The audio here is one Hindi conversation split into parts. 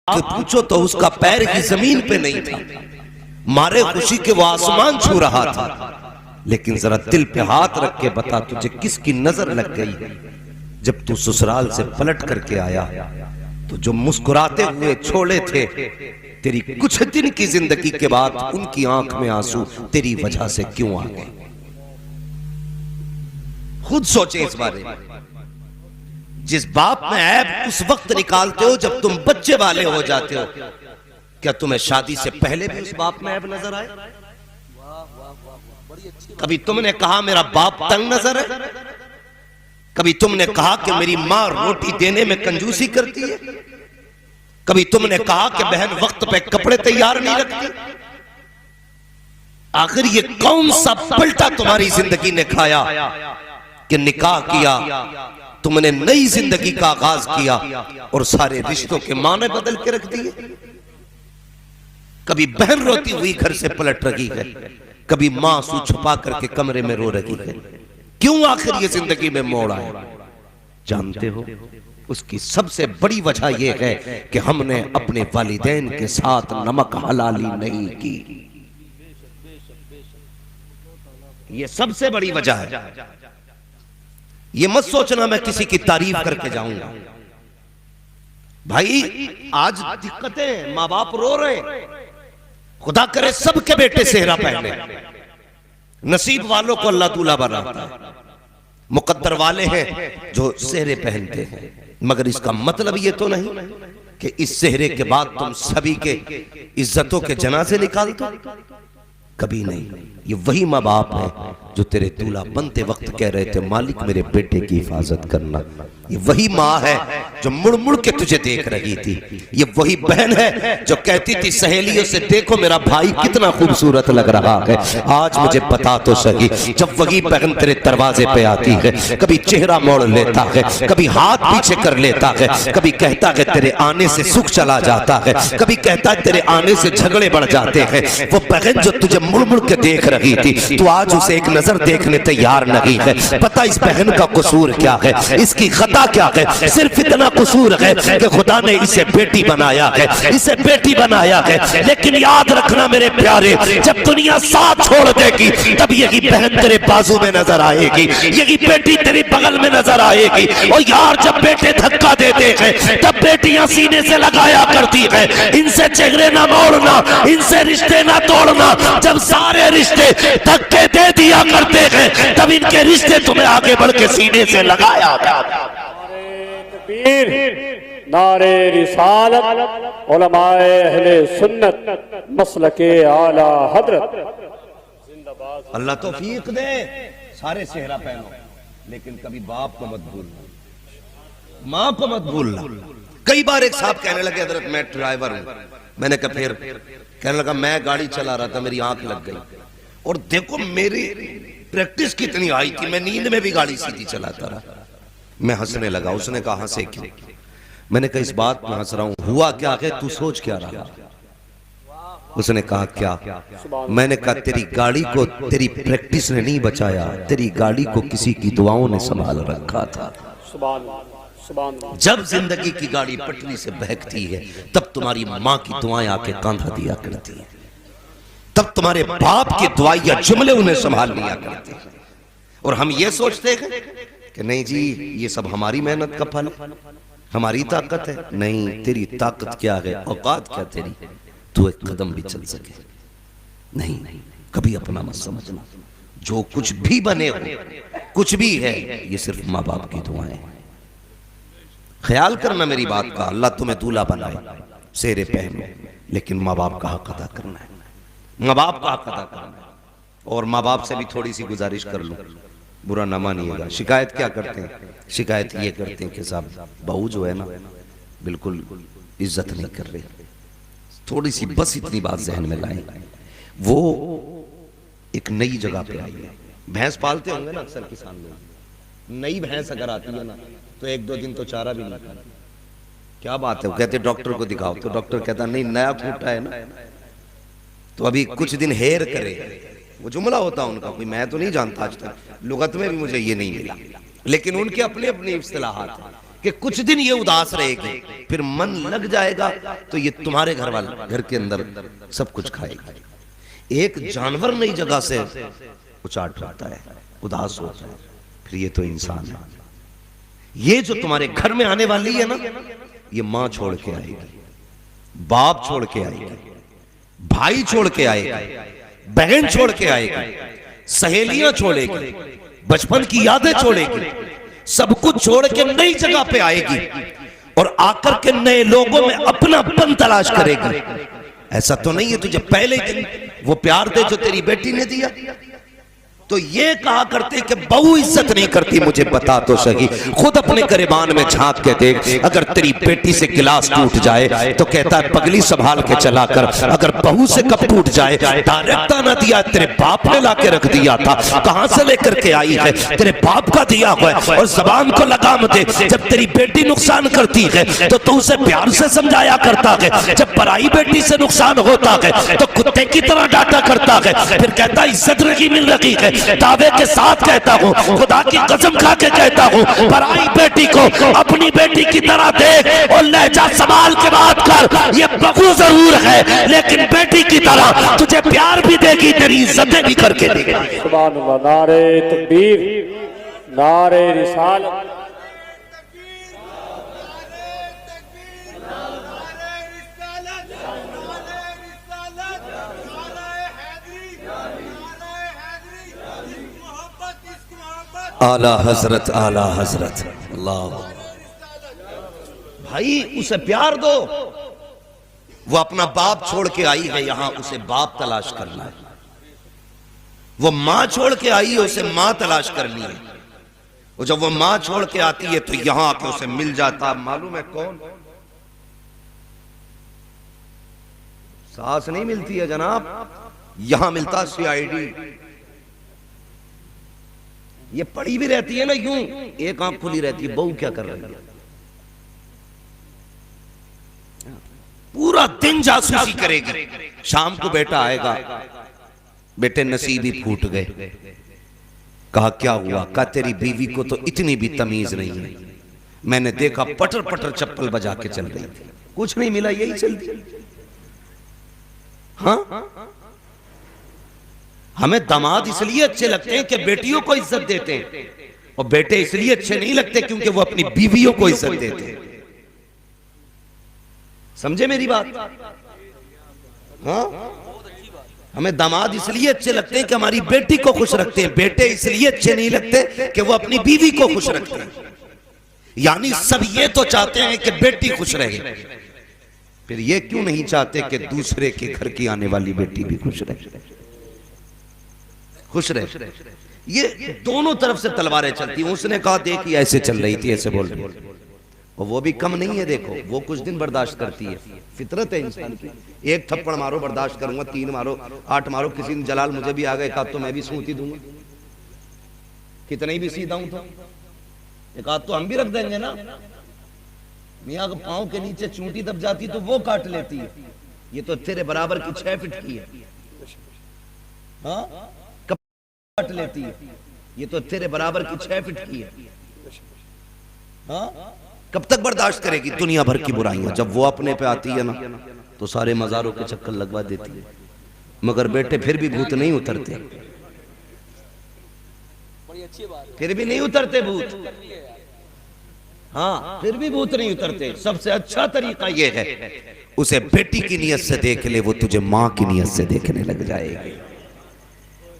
पूछो तो उसका पैर ही जमीन पे नहीं था, मारे खुशी के वो आसमान छू रहा था। लेकिन जरा दिल पे हाथ रख के बता, तुझे किसकी नजर लग गई जब तू ससुराल से पलट करके आया? तो जो मुस्कुराते हुए छोड़े थे तेरी कुछ दिन की जिंदगी के बाद, उनकी आंख में आंसू तेरी वजह से क्यों आ गए? खुद सोचे इस बारे में। जिस बाप में ऐब उस वक्त निकालते हो जब तुम बच्चे वाले हो जाते हो, क्या तुम्हें शादी से पहले भी उस बाप में ऐब नजर आए? कभी तुमने कहा मेरा बाप तंग नजर है? कभी तुमने कहा कि मेरी मां रोटी देने में कंजूसी करती है? कभी तुमने कहा कि बहन वक्त पे कपड़े तैयार नहीं रखती? आखिर ये कौन सा पलटा तुम्हारी जिंदगी ने खाया कि निकाह किया, तुमने नई जिंदगी का आगाज किया और सारे रिश्तों के माने बदल के रख दिए? कभी बहन रोती हुई घर से पलट रही है, कभी मां आंसू छुपा करके कमरे में रो रही है। क्यों आखिर ये जिंदगी में मोड़ आए? जानते हो, उसकी सबसे बड़ी वजह यह है कि हमने अपने वालिदैन के साथ नमक हलाली नहीं की। ये सबसे बड़ी वजह है। ये मत सोचना मैं किसी की तारीफ करके जाऊंगा। भाई आज दिक्कतें, माँ बाप रो रहे, खुदा करे सबके बेटे सेहरा पहने। नसीब वालों को अल्लाह दूल्हा बनाता है, मुकद्दर वाले हैं जो सेहरे पहनते हैं। मगर इसका मतलब ये तो नहीं कि इस सेहरे के बाद तुम सभी के इज्जतों के जनाजे निकाल दो। कभी नहीं। ये वही माँ बाप है जो तेरे दूल्हा बनते वक्त कह रहे थे मालिक मेरे बेटे की हिफाजत करना। ये वही माँ है जो मुड़ मुड़ के तुझे देख रही थी। ये वही बहन है जो कहती थी सहेलियों से देखो मेरा भाई कितना खूबसूरत लग रहा है। आज मुझे बता तो सही, जब वही बहन तेरे दरवाजे पे आती है, कभी चेहरा मोड़ लेता है, कभी हाथ पीछे कर लेता है, कभी कहता है तेरे आने से सुख चला जाता है, कभी कहता है तेरे आने से झगड़े बढ़ जाते हैं। वो बहन जो तुझे मुड़ मुड़ के देख रही थी, तू आज उसे एक नजर देखने तैयार नहीं है। पता इस बहन का कसूर क्या है, इसकी खता क्या है? सिर्फ इतना कसूर है कि खुदा ने इसे बेटी बनाया है, इसे बेटी बनाया है। लेकिन याद रखना मेरे प्यारे, जब दुनिया साथ छोड़ देगी तब यही बहन तेरे बाजू में नजर आएगी, यही बेटी तेरे बगल में नजर आएगी। और यार जब बेटे धक्का देते हैं तब बेटियां सीने से लगाया करती है, इनसे चेहरे ना मोड़ना, इनसे रिश्ते ना तोड़ना। जब सारे रिश्ते धक्के दे दिया करते हैं तब इनके रिश्ते तुम्हें आगे बढ़ के सीने से लगाया। नारे रिसालत, उलमाए अहले सुन्नत, मसलके आला हजरत जिंदाबाद। अल्लाह तौफीक दे, सारे सेहरा पहनो, लेकिन कभी बाप को मत भूलना, माँ को मत भूलना। कई बार एक साहब कहने लगे हजरत मैं ड्राइवर हूं। मैंने कहा फिर? कहने लगा मैं गाड़ी चला रहा था, मेरी आंख लग गई और देखो मेरी प्रैक्टिस कितनी आई थी, मैं नींद में भी गाड़ी सीधी चलाता रहा। मैं हंसने लगा। उसने कहा हंसे क्यों? मैंने कहा इस बात में हंस रहा हूं, हुआ क्या है, तू सोच क्या रहा? उसने कहा क्या? मैंने कहा तेरी गाड़ी को तेरी प्रैक्टिस ने नहीं बचाया, तेरी गाड़ी को किसी की दुआओं ने संभाल रखा था। जब जिंदगी की गाड़ी पटरी से बहकती है तब तुम्हारी माँ की दुआएं आके कांधा दिया करती है, तब तुम्हारे बाप की दुआएं या जुमले उन्हें संभाल लिया करते हैं। और हम ये सोचते हैं कि नहीं जी ये सब हमारी मेहनत का फल, हमारी ताकत है। नहीं, तेरी ताकत क्या है, औकात क्या तेरी, तू एक कदम भी चल सके नहीं। कभी अपना मत समझना, जो कुछ भी बने हो, कुछ भी है, ये सिर्फ माँ बाप की दुआएं। ख्याल करना मेरी बात का, अल्लाह तुम्हें दूल्हा बनाए, सेहरे पहने, लेकिन माँ बाप का हक अदा करना है, माँ बाप का हक अदा करना है। और माँ बाप से भी थोड़ी सी गुजारिश कर लूं, बुरा ना मानिएगा। शिकायत क्या करते हैं? शिकायत ये करते हैं कि साहब बहू जो है ना बिल्कुल इज्जत नहीं कर रही। थोड़ी सी बस इतनी बात जहन में लाएं, वो एक नई जगह पे आई है। भैंस पालते होंगे ना अक्सर किसान लोग, नई भैंस अगर आती है ना तो एक दो दिन तो चारा भी नहीं खाता। क्या बात है? वो कहते डॉक्टर को दिखाओ, तो डॉक्टर कहता नहीं नया खूंटा है ना तो अभी कुछ दिन हेर करे। वो जुमला होता है उनका, कोई मैं तो नहीं जानता, आज तक लुगत में भी मुझे ये नहीं मिला, लेकिन उनके अपने अपने इस्तिलाहात हैं। कि कुछ दिन ये उदास रहेगी, फिर मन लग जाएगा तो ये तुम्हारे घर के अंदर सब कुछ खाएगी। एक जानवर नई जगह से उचाट करता है, उदास होता है, फिर ये तो इंसान है। ये जो तुम्हारे घर में आने वाली है ना, ये मां छोड़ के आएगी, बाप छोड़ के आएगी, भाई छोड़ के आएगा, बहन छोड़ के आएगा, सहेलियां छोड़ेगी, बचपन की यादें छोड़ेगी, सब कुछ छोड़ के नई जगह पे आएगी और आकर के नए लोगों में अपनापन तलाश करेगी। ऐसा तो नहीं है तुझे पहले दिन वो प्यार दे जो तेरी बेटी ने दिया। तो ये कहा करते कि बहू इज्जत नहीं करती, मुझे बता तो सही, खुद अपने गिरबान में झांक के देख। अगर तेरी बेटी से गिलास टूट जाए तो कहता है पगली संभाल के चला कर। अगर बहू से कप टूट जाए, डायरेक्ट ना दिया, तेरे बाप ने ला के रख दिया था, कहां से लेकर के आई है, तेरे बाप का दिया हुआ है। और जबान को लगाम दे, जब तेरी बेटी नुकसान करती है तो तू उसे प्यार से समझाया करता है, जब पराई बेटी से नुकसान होता है तो कुत्ते की तरह डांटा करता है, फिर कहता इज्जत नहीं मिल रही है। दावे के साथ कहता हूँ, खुदा की कसम खा के कहता हूँ, पराई बेटी को अपनी बेटी की तरह देख और लहजा संभाल के बात कर। ये बहू जरूर है लेकिन बेटी की तरह तुझे प्यार भी देगी, तेरी इज्जतें भी करके देगी। सुभान अल्लाह। नारे तकबीर, नारे रिसालत। आला हजरत, आला हजरत, अल्लाह। भाई उसे प्यार दो, वो अपना बाप छोड़ के आई है यहां, उसे बाप तलाश करना है। वो मां छोड़ के आई है, उसे मां तलाश करनी है। और जब वो मां छोड़ के आती है तो यहां आके उसे मिल जाता मालूम है कौन? सास नहीं मिलती है जनाब, यहां मिलता CID। ये पड़ी भी रहती है ना यूं, एक आंख खुली रहती है, बहू क्या कर रही है, पूरा दिन जासूसी करेगी। शाम को बेटा आएगा, बेटे नसीब ही फूट गए। कहा क्या हुआ? कहा तेरी बीवी को तो इतनी भी तमीज नहीं है, मैंने देखा पटर पटर चप्पल बजा के चल रही थी, कुछ नहीं मिला, यही चलती। हाँ, हमें दामाद इसलिए अच्छे लगते हैं कि बेटियों को इज्जत देते हैं, और बेटे इसलिए अच्छे नहीं लगते क्योंकि वो अपनी बीवियों को इज्जत देते हैं। समझे मेरी बात? हाँ, हमें दामाद इसलिए अच्छे लगते हैं कि हमारी बेटी को खुश रखते हैं, बेटे इसलिए अच्छे नहीं लगते कि वो अपनी बीवी को खुश रखते हैं। यानी सब ये तो चाहते हैं कि बेटी खुश रहे, फिर ये क्यों नहीं चाहते कि दूसरे के घर की आने वाली बेटी भी खुश रहे, खुश रहे। ये दोनों तरफ से तलवारें चलती हैं। उसने कहा देखिए ऐसे चल रही थी, ऐसे बोल रही, और वो भी कम नहीं है, देखो वो कुछ दिन बर्दाश्त करती है, फितरत है इंसान की। एक थप्पड़ मारो बर्दाश्त करूंगा, 3 मारो, 8 मारो, किसी दिन जलाल मुझे भी आ गए, एक आध तो मैं भी सूती दूंगा, कितने ही भी सीधा हूं तो एक आध तो हम भी रख देंगे ना। मियाँ के पांव के नीचे चूंटी दब जाती तो वो काट लेती है, ये तो तेरे बराबर की 6 फीट की है। हाँ, काट लेती है, ये तो तेरे बराबर की 6 फीट की है। हाँ, कब तक बर्दाश्त करेगी दुनिया भर की बुराइयां? जब वो अपने पे आती है ना तो सारे मजारों के चक्कर लगवा देती है। मगर बेटे फिर भी भूत नहीं उतरते, फिर भी नहीं उतरते भूत। हाँ, फिर भी भूत नहीं उतरते। सबसे अच्छा तरीका ये है, उसे बेटी की नियत से देख ले, वो तुझे मां की नियत से देखने लग जाएगी।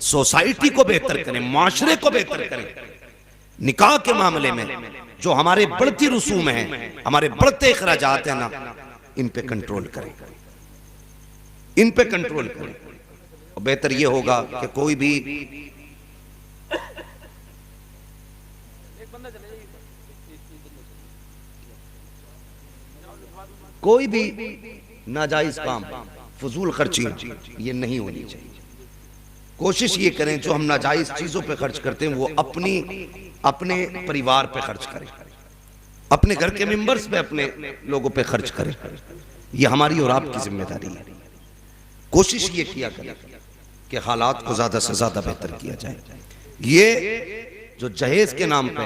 सोसाइटी को बेहतर करें, माशरे को बेहतर करें। निकाह के मामले में जो हमारे बढ़ती रसूम हैं, हमारे बढ़ते अखराजात हैं ना, इन पे कंट्रोल करें, इन पे कंट्रोल करें। और बेहतर ये होगा कि कोई भी नाजायज काम, फजूल खर्ची ये नहीं होनी चाहिए। कोशिश ये करें जो हम नाजायज चीजों पे खर्च करते हैं वो अपने परिवार पे खर्च करें, अपने घर के मेंबर्स पे, अपने लोगों पे खर्च करें। ये हमारी और आपकी जिम्मेदारी है। कोशिश ये किया करें कि हालात को ज्यादा से ज्यादा बेहतर किया जाए। ये जो जहेज के नाम पे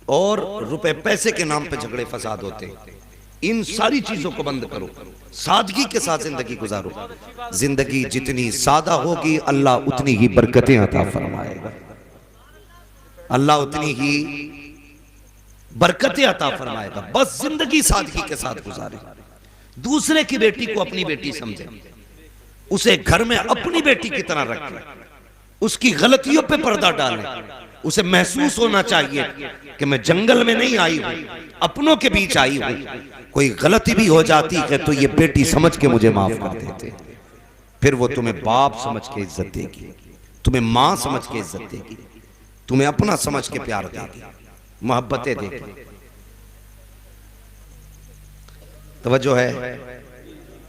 और रुपए पैसे के नाम पे झगड़े फसाद होते हैं। इन सारी चीजों को बंद करो, सादगी के साथ जिंदगी गुजारो। जिंदगी जितनी सादा होगी अल्लाह उतनी ही बरकतें अता फरमाएगा, अल्लाह उतनी ही बरकतें अता फरमाएगा। बस जिंदगी सादगी के साथ गुजारे। दूसरे की बेटी को अपनी बेटी समझे, उसे घर में अपनी बेटी की तरह रखें, उसकी गलतियों पे पर्दा डालें। उसे महसूस होना चाहिए कि मैं जंगल में नहीं आई हूं, अपनों के बीच आई हूं। कोई गलती भी हो जाती है तो ये बेटी समझ के मुझे माफ कर देते, फिर वो तुम्हें बाप समझ के इज्जत देगी, तुम्हें मां समझ के इज्जत देगी, तुम्हें अपना समझ के प्यार देगी, मोहब्बतें देगी। तवज्जो है?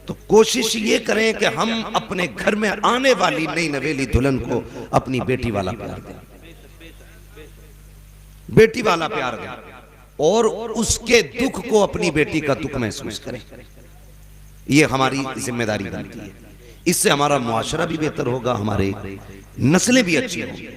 तो कोशिश ये करें कि हम अपने घर में आने वाली नई नवेली दुल्हन को अपनी बेटी वाला प्यार दें, बेटी वाला प्यार दें, और उसके दुख को अपनी बेटी का दुख महसूस करें। ये हमारी जिम्मेदारी बनती है। इससे हमारा मुआशरा भी बेहतर होगा, हमारे नस्लें भी अच्छी होंगी।